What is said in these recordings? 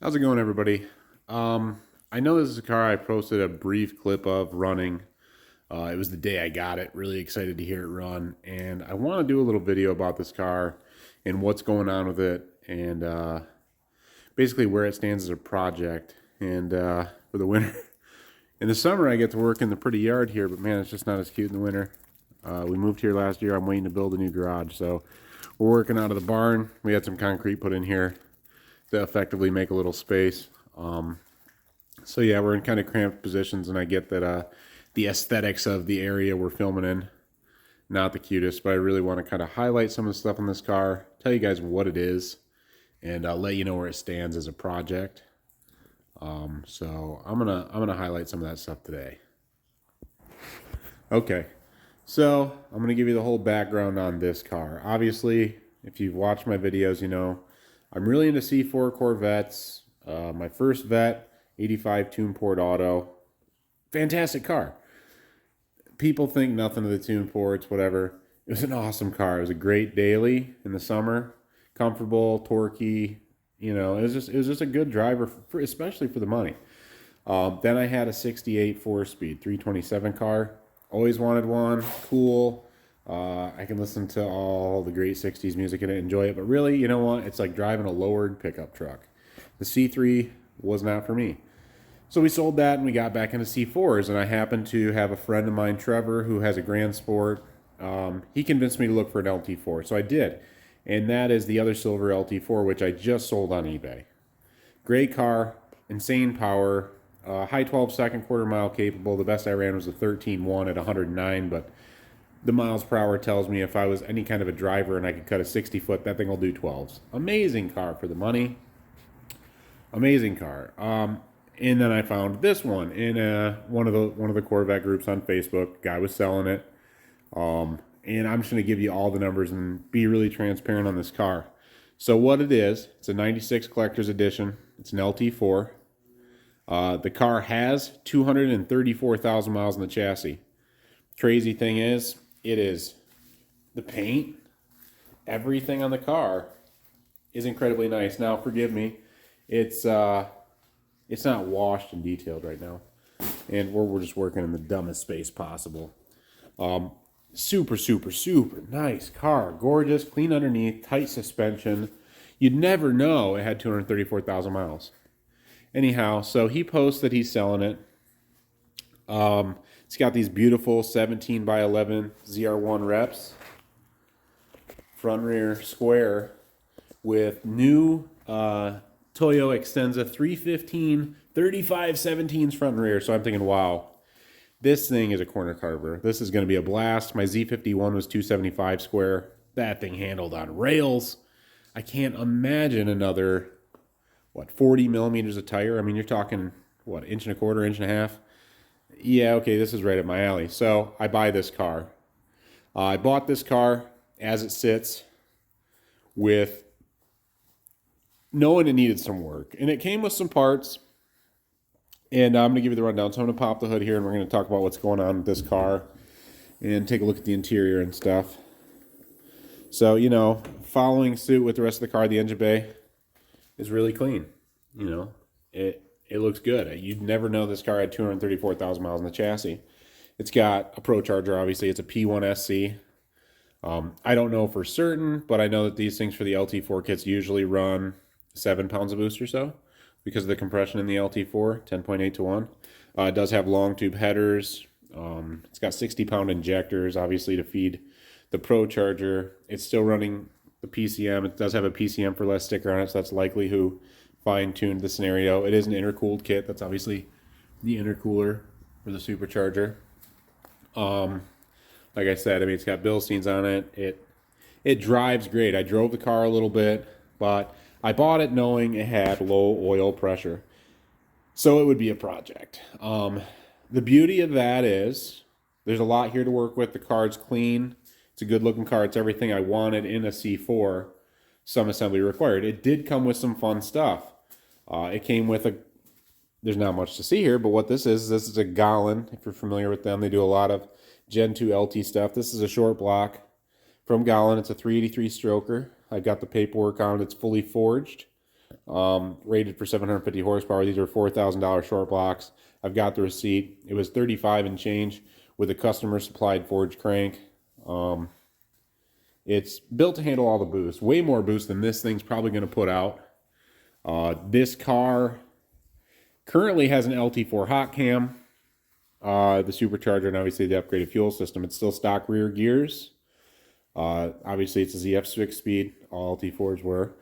How's it going, everybody? I know this is a car I posted a brief clip of running. It was the day I got it. Really excited to hear it run. And I want to do a little video about this car and what's going on with it and basically where it stands as a project and for the winter. In the summer, I get to work in the pretty yard here, but man, it's just not as cute in the winter. We moved here last year. I'm waiting to build a new garage. So we're working out of the barn. We had some concrete put in here to effectively make a little space. So yeah, we're in kind of cramped positions, and I get that the aesthetics of the area we're filming in, not the cutest, but I really want to kind of highlight some of the stuff in this car, tell you guys what it is, and let you know where it stands as a project. So I'm gonna highlight some of that stuff today. Okay, so I'm gonna give you the whole background on this car. Obviously, if you've watched my videos, you know I'm really into C4 Corvettes. My first Vet, 85 Tune Port Auto. Fantastic car. People think nothing of the Tune Ports, whatever. It was an awesome car. It was a great daily in the summer. Comfortable, torquey. You know, it was just a good driver, especially for the money. Then I had a 68 4-speed 327 car. Always wanted one. Cool. I can listen to all the great 60s music and enjoy it. But really, you know what? It's like driving a lowered pickup truck. The C3 was not for me. So we sold that and we got back into C4s. And I happened to have a friend of mine, Trevor, who has a Grand Sport. He convinced me to look for an LT4. So I did. And that is the other silver LT4, which I just sold on eBay. Great car, insane power, high 12-second quarter-mile capable. The best I ran was a 13.1 at 109, but the miles per hour tells me if I was any kind of a driver and I could cut a 60-foot, that thing will do 12s. Amazing car for the money. Amazing car. And then I found this one in one of the Corvette groups on Facebook. Guy was selling it. And I'm just going to give you all the numbers and be really transparent on this car. So what it is, it's a 96 Collector's Edition. It's an LT4. The car has 234,000 miles in the chassis. Crazy thing is, it is the paint, everything on the car is incredibly nice. Now, forgive me, it's not washed and detailed right now, and we're just working in the dumbest space possible. Super nice car, gorgeous, clean underneath, tight suspension. You'd never know it had 234,000 miles. Anyhow, so he posts that he's selling it. It's got these beautiful 17 by 11 ZR1 reps, front rear square, with new Toyo Extenza 315 3517s front and rear. So I'm thinking, wow, this thing is a corner carver. This is going to be a blast. My Z51 was 275 square. That thing handled on rails. I can't imagine another, 40 millimeters of tire. I mean, you're talking, inch and a quarter, inch and a half. Yeah, okay, this is right up my alley. So I buy this car. I bought this car as it sits with knowing it needed some work. And it came with some parts. And I'm going to give you the rundown. So I'm going to pop the hood here and we're going to talk about what's going on with this car and take a look at the interior and stuff. So, you know, following suit with the rest of the car, the engine bay is really clean. You know, it looks good. You'd never know this car had 234,000 miles in the chassis. It's got a Procharger, obviously. It's a P1SC. I don't know for certain, but I know that these things for the LT4 kits usually run 7 pounds a boost or so because of the compression in the LT4, 10.8 to 1. It does have long tube headers. It's got 60-pound injectors, obviously, to feed the Procharger. It's still running the PCM. It does have a PCM for less sticker on it, so that's likely who fine-tuned the scenario. It is an intercooled kit. That's obviously the intercooler for the supercharger. Like I said, I mean, it's got Bilsteins on it. It drives great. I drove the car a little bit, but I bought it knowing it had low oil pressure, so it would be a project. The beauty of that is there's a lot here to work with. The car's clean. It's a good-looking car. It's everything I wanted in a C4. Some assembly required. It did come with some fun stuff. It came with there's not much to see here, but what this is a Golin. If you're familiar with them, they do a lot of Gen 2 LT stuff. This is a short block from Golin. It's a 383 stroker. I've got the paperwork on it. It's fully forged. rated for 750 horsepower. These are $4,000 short blocks. I've got the receipt. It was 35 and change with a customer supplied forged crank. It's built to handle all the boost, way more boost than this thing's probably going to put out. This car currently has an LT4 hot cam, the supercharger, and obviously the upgraded fuel system. It's still stock rear gears. Obviously it's a ZF 6-speed, all LT4s were.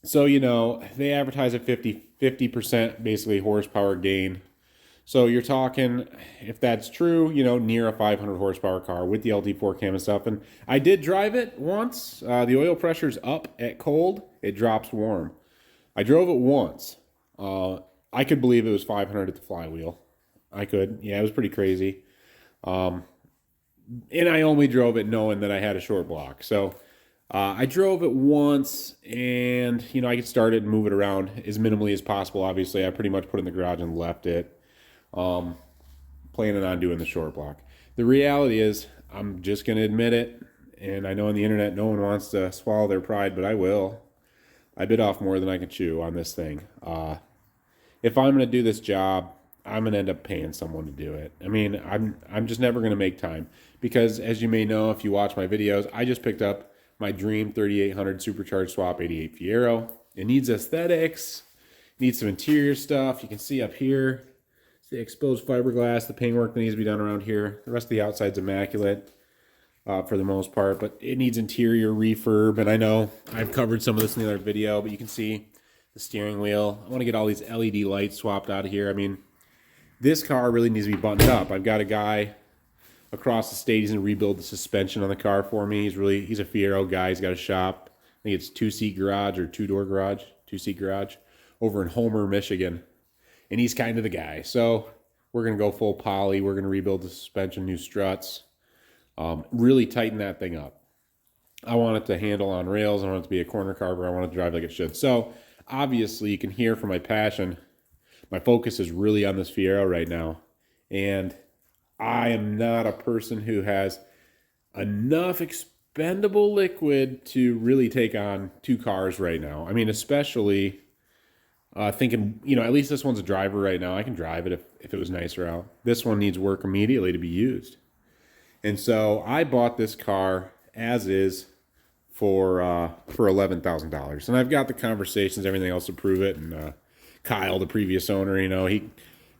So, you know, they advertise a 50% basically horsepower gain. So you're talking, if that's true, you know, near a 500 horsepower car with the LT4 cam and stuff. And I did drive it once. The oil pressure's up at cold. It drops warm. I drove it once. I could believe it was 500 at the flywheel. I could. Yeah, it was pretty crazy. And I only drove it knowing that I had a short block. So I drove it once, and, you know, I could start it and move it around as minimally as possible. Obviously, I pretty much put it in the garage and left it. Planning on doing the short block. The reality is, I'm just going to admit it, and I know on the internet no one wants to swallow their pride, but I will. I bit off more than I can chew on this thing. If I'm going to do this job, I'm going to end up paying someone to do it. I mean, I'm just never going to make time, because as you may know, if you watch my videos, I just picked up my dream 3800 supercharged swap 88 Fiero. It needs aesthetics, needs some interior stuff. You can see up here, the exposed fiberglass, the paintwork that needs to be done around here. The rest of the outside's immaculate for the most part, but it needs interior refurb. And I know I've covered some of this in the other video, but you can see the steering wheel. I want to get all these LED lights swapped out of here. I mean, this car really needs to be buttoned up. I've got a guy across the state. He's going to rebuild the suspension on the car for me. He's a Fiero guy. He's got a shop. I think it's two-seat garage or two-door garage, two-seat garage over in Homer, Michigan. And he's kind of the guy. So we're going to go full poly. We're going to rebuild the suspension, new struts, really tighten that thing up. I want it to handle on rails. I want it to be a corner carver. I want it to drive like it should. So obviously you can hear from my passion, my focus is really on this Fiero right now. And I am not a person who has enough expendable liquid to really take on two cars right now. I mean, especially thinking, you know, at least this one's a driver right now. I can drive it if it was nicer out. This one needs work immediately to be used. And so I bought this car as is for $11,000. And I've got the conversations, everything else to prove it. And Kyle, the previous owner, you know, he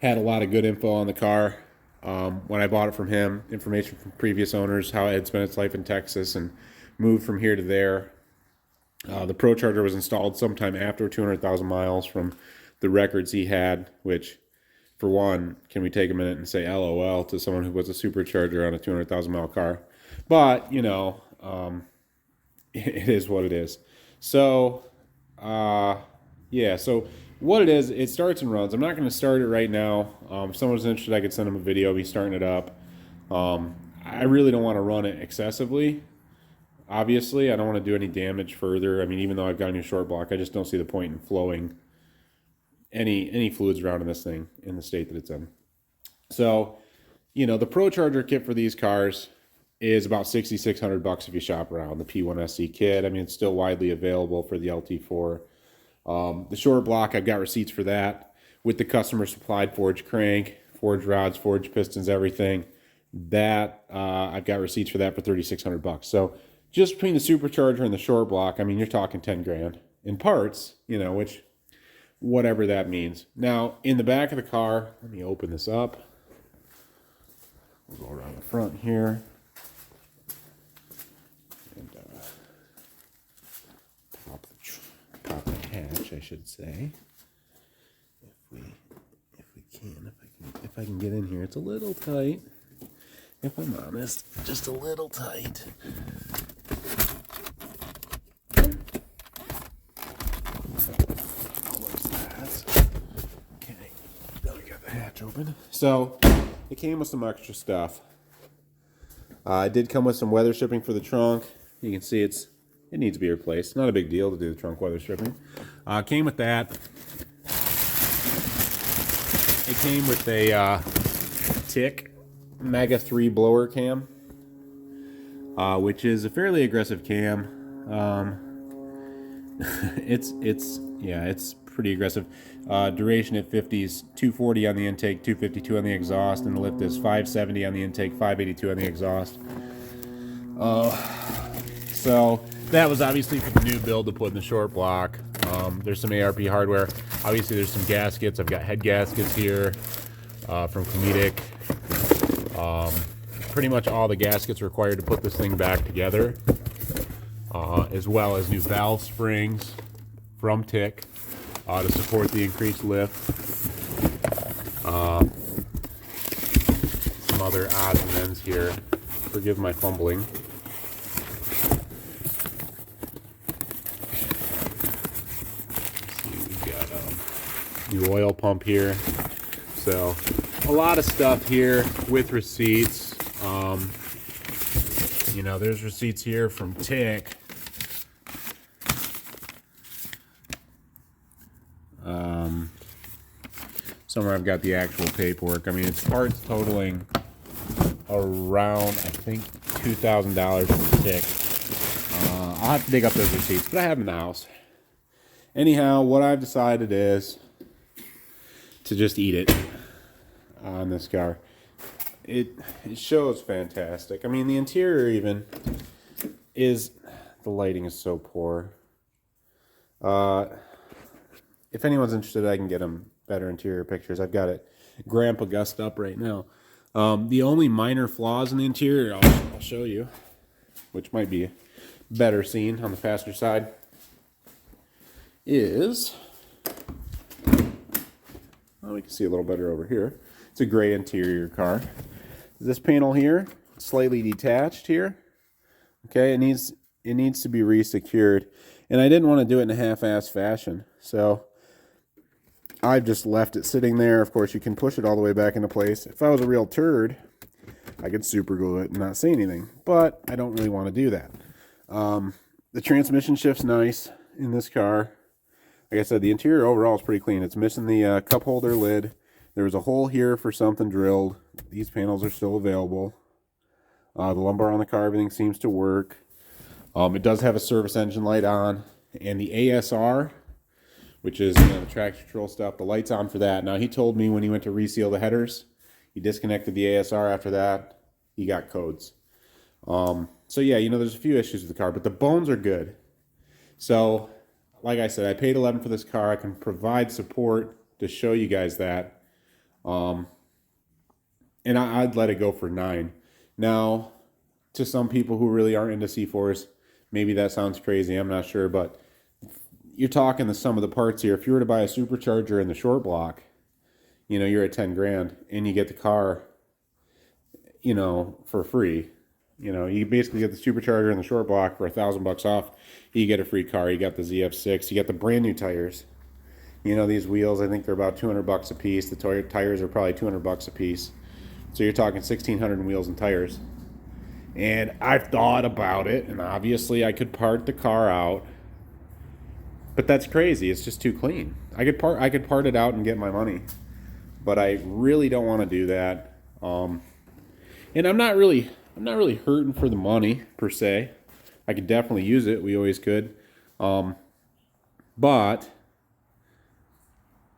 had a lot of good info on the car. When I bought it from him, information from previous owners, how it had spent its life in Texas and moved from here to there. The Procharger was installed sometime after 200,000 miles from the records he had, which, for one, can we take a minute and say LOL to someone who was a supercharger on a 200,000 mile car? But, you know, it is what it is. So, yeah, so what it is, it starts and runs. I'm not going to start it right now. If someone's interested, I could send them a video of me starting it up. I really don't want to run it excessively. Obviously, I don't want to do any damage further. I mean, even though I've got a new short block, I just don't see the point in flowing any fluids around in this thing in the state that it's in. So, you know, the Procharger kit for these cars is about $6,600 if you shop around. The P1SC kit, I mean, it's still widely available for the LT4. The short block, I've got receipts for that with the customer supplied forged crank, forged rods, forged pistons, everything. That I've got receipts for that for $3,600. So just between the supercharger and the short block, I mean, you're talking 10 grand in parts, you know, which, whatever that means. Now, in the back of the car, let me open this up. We'll go around the front here. And pop the hatch, I should say. If I can get in here. It's a little tight. If I'm honest, just a little tight. Okay, now we got the hatch open. So, it came with some extra stuff. It did come with some weather stripping for the trunk. You can see it needs to be replaced. Not a big deal to do the trunk weather stripping. Came with that. It came with a Tick Mega 3 blower cam, which is a fairly aggressive cam. it's pretty aggressive. Duration at 50s, 240 on the intake, 252 on the exhaust, and the lift is 570 on the intake, 582 on the exhaust. So that was obviously for the new build to put in the short block. There's some ARP hardware. Obviously there's some gaskets. I've got head gaskets here from Comedic. Pretty much all the gaskets required to put this thing back together, as well as new valve springs from Tick to support the increased lift. Some other odds and ends here. Forgive my fumbling. We've got a new oil pump here. So a lot of stuff here with receipts. You know, there's receipts here from Tick. Somewhere I've got the actual paperwork. I mean, it's parts totaling around, I think, $2,000 from Tick. I'll have to dig up those receipts, but I have them in the house. Anyhow, what I've decided is to just eat it on this car. It shows fantastic. I mean, the interior even is, the lighting is so poor. If anyone's interested, I can get them better interior pictures. I've got it Grandpa Gust up right now. The only minor flaws in the interior, I'll show you, which might be better seen on the passenger side, is, well, we can see a little better over here. It's a gray interior car. This panel here, slightly detached here. Okay, it needs to be resecured, and I didn't want to do it in a half-ass fashion, so I've just left it sitting there. Of course, you can push it all the way back into place. If I was a real turd, I could super glue it and not say anything, but I don't really want to do that. The transmission shift's nice in this car. Like I said, the interior overall is pretty clean. It's missing the cup holder lid. There was a hole here for something drilled. These panels are still available. The lumbar on the car, everything seems to work. It does have a service engine light on, and the ASR, which is, you know, the traction control stuff, the light's on for that. Now, he told me when he went to reseal the headers, he disconnected the ASR after that. He got codes. So yeah, you know, there's a few issues with the car, but the bones are good. So, like I said, I paid $11 for this car. I can provide support to show you guys that. And I'd let it go for $9. Now, to some people who really aren't into C4s, maybe that sounds crazy. I'm not sure, but you're talking the sum of the parts here. If you were to buy a supercharger in the short block, you know, you're at 10 grand, and you get the car, you know, for free. You know, you basically get the supercharger in the short block for $1,000 off. You get a free car. You got the ZF6. You got the brand new tires. You know, these wheels, I think they're about $200 a piece. The tires are probably $200 a piece. So you're talking $1,600 in wheels and tires. And I've thought about it, and obviously I could part the car out, but that's crazy. It's just too clean. I could part it out and get my money, but I really don't want to do that. And I'm not really hurting for the money per se. I could definitely use it. We always could, but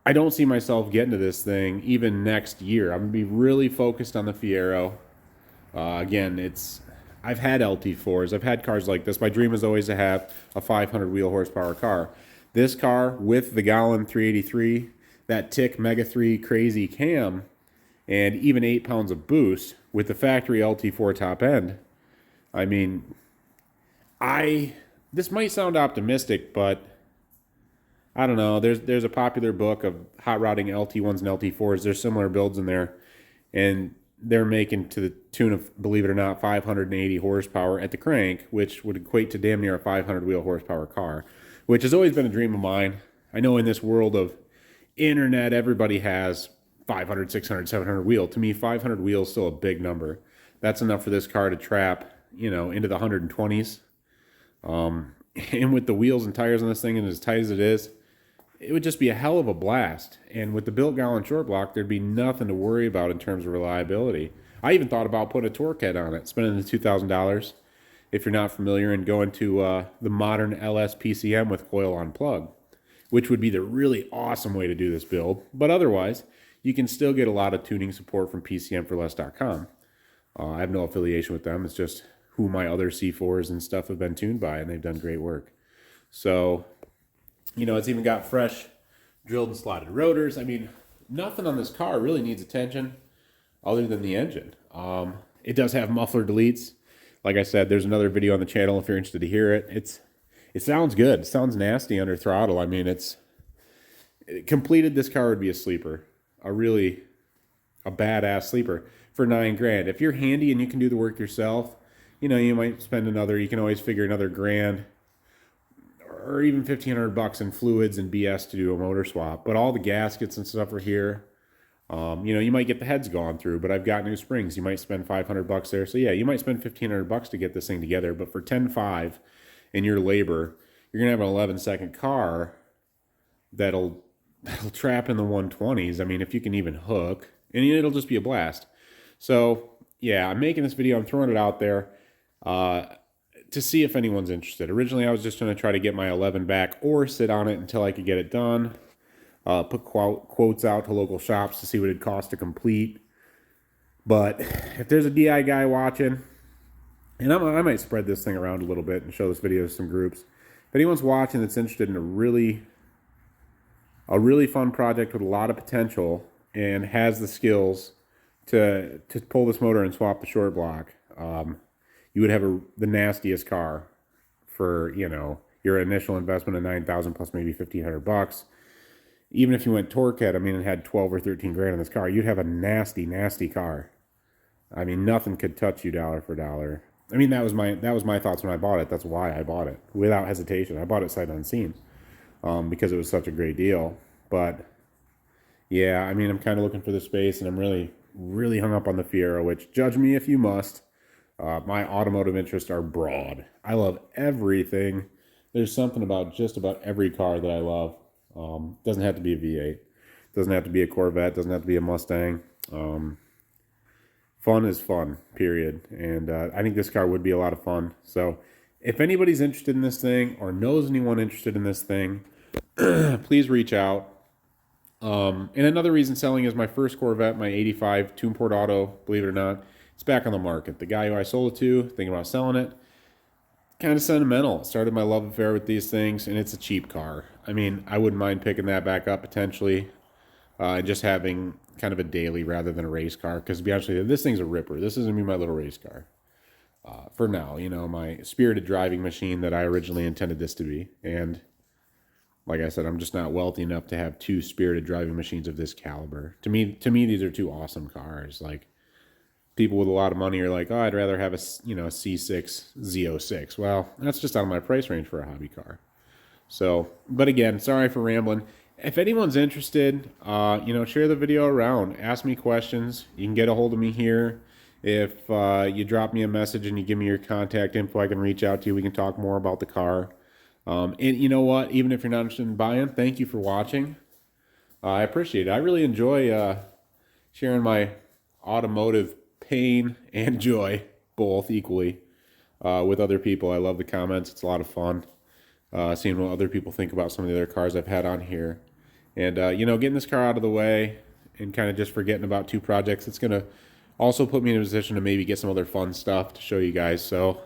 I don't see myself getting to this thing even next year. I'm gonna be really focused on the Fiero. Again, I've had LT4s. I've had cars like this. My dream is always to have a 500 wheel horsepower car. This car with the Gallon 383, that Tick Mega 3 crazy cam, and even 8 pounds of boost with the factory LT4 top end. I mean, this might sound optimistic, but I don't know. There's a popular book of hot rodding LT1s and LT4s. There's similar builds in there, and they're making to the tune of, believe it or not, 580 horsepower at the crank, which would equate to damn near a 500 wheel horsepower car, which has always been a dream of mine. I know in this world of internet, everybody has 500, 600, 700 wheel. To me, 500 wheels is still a big number. That's enough for this car to trap, you know, into the 120s. And with the wheels and tires on this thing and as tight as it is, it would just be a hell of a blast. And with the built Gallon short block, there'd be nothing to worry about in terms of reliability. I even thought about putting a torque head on it, spending the $2,000 if you're not familiar, and go into the modern LS PCM with coil on plug, which would be the really awesome way to do this build. But otherwise, you can still get a lot of tuning support from PCMforless.com. I have no affiliation with them. It's just who my other C4s and stuff have been tuned by, and they've done great work. So, you know, it's even got fresh drilled and slotted rotors. I mean, nothing on this car really needs attention other than the engine. It does have muffler deletes. Like I said, there's another video on the channel if you're interested to hear it. It sounds good. It sounds nasty under throttle. I mean, completed, this car would be a sleeper. A badass sleeper for $9,000. If you're handy and you can do the work yourself, you know, you might spend you can always figure another $1,000 or even $1,500 in fluids and BS to do a motor swap. But all the gaskets and stuff are here. You know, you might get the heads gone through, but I've got new springs. You might spend $500 there. So yeah, you might spend $1,500 to get this thing together. But for $10,500 in your labor, you're gonna have an 11-second car that'll trap in the 120s. I mean, if you can even hook, and it'll just be a blast. So yeah, I'm making this video. I'm throwing it out there to see if anyone's interested. Originally, I was just going to try to get my 11 back or sit on it until I could get it done. Put quotes out to local shops to see what it'd cost to complete. But if there's a DI guy watching, and I might spread this thing around a little bit and show this video to some groups. If anyone's watching that's interested in a really fun project with a lot of potential and has the skills to pull this motor and swap the short block, you would have the nastiest car for, you know, your initial investment of $9,000 plus maybe $1,500. Even if you went torque head, I mean, it had 12 or 13 grand in this car, you'd have a nasty, nasty car. I mean, nothing could touch you dollar for dollar. I mean, that was my thoughts when I bought it. That's why I bought it without hesitation. I bought it sight unseen because it was such a great deal. But yeah, I mean, I'm kind of looking for the space, and I'm really, really hung up on the Fiero, which, judge me if you must. My automotive interests are broad. I love everything. There's something about just about every car that I love. Doesn't have to be a V8. Doesn't have to be a Corvette. Doesn't have to be a Mustang. Fun is fun, period. And I think this car would be a lot of fun. So if anybody's interested in this thing or knows anyone interested in this thing, please reach out. And another reason selling is my first Corvette, my 85 Tuneport Auto, believe it or not. It's back on the market. The guy who I sold it to, thinking about selling it, kind of sentimental. Started my love affair with these things, and it's a cheap car. I mean, I wouldn't mind picking that back up potentially, and just having kind of a daily rather than a race car. Because to be honest with you, this thing's a ripper. This is going to be my little race car. For now, you know, my spirited driving machine that I originally intended this to be. And like I said, I'm just not wealthy enough to have two spirited driving machines of this caliber. To me, these are two awesome cars. Like, people with a lot of money are like, oh, I'd rather have a C6 Z06. Well, that's just out of my price range for a hobby car. So, but again, sorry for rambling. If anyone's interested, you know, share the video around. Ask me questions. You can get a hold of me here. If you drop me a message and you give me your contact info, I can reach out to you. We can talk more about the car. And you know what? Even if you're not interested in buying, thank you for watching. I appreciate it. I really enjoy sharing my automotive pain and joy, both equally, with other people. I love the comments. It's a lot of fun seeing what other people think about some of the other cars I've had on here. And, you know, getting this car out of the way and kind of just forgetting about two projects, it's going to also put me in a position to maybe get some other fun stuff to show you guys. So,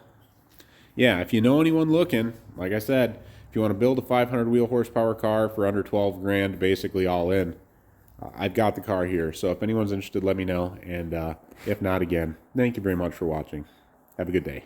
yeah, if you know anyone looking, like I said, if you want to build a 500 wheel horsepower car for under 12 grand, basically all in, I've got the car here. So if anyone's interested, let me know. And if not, again, thank you very much for watching. Have a good day.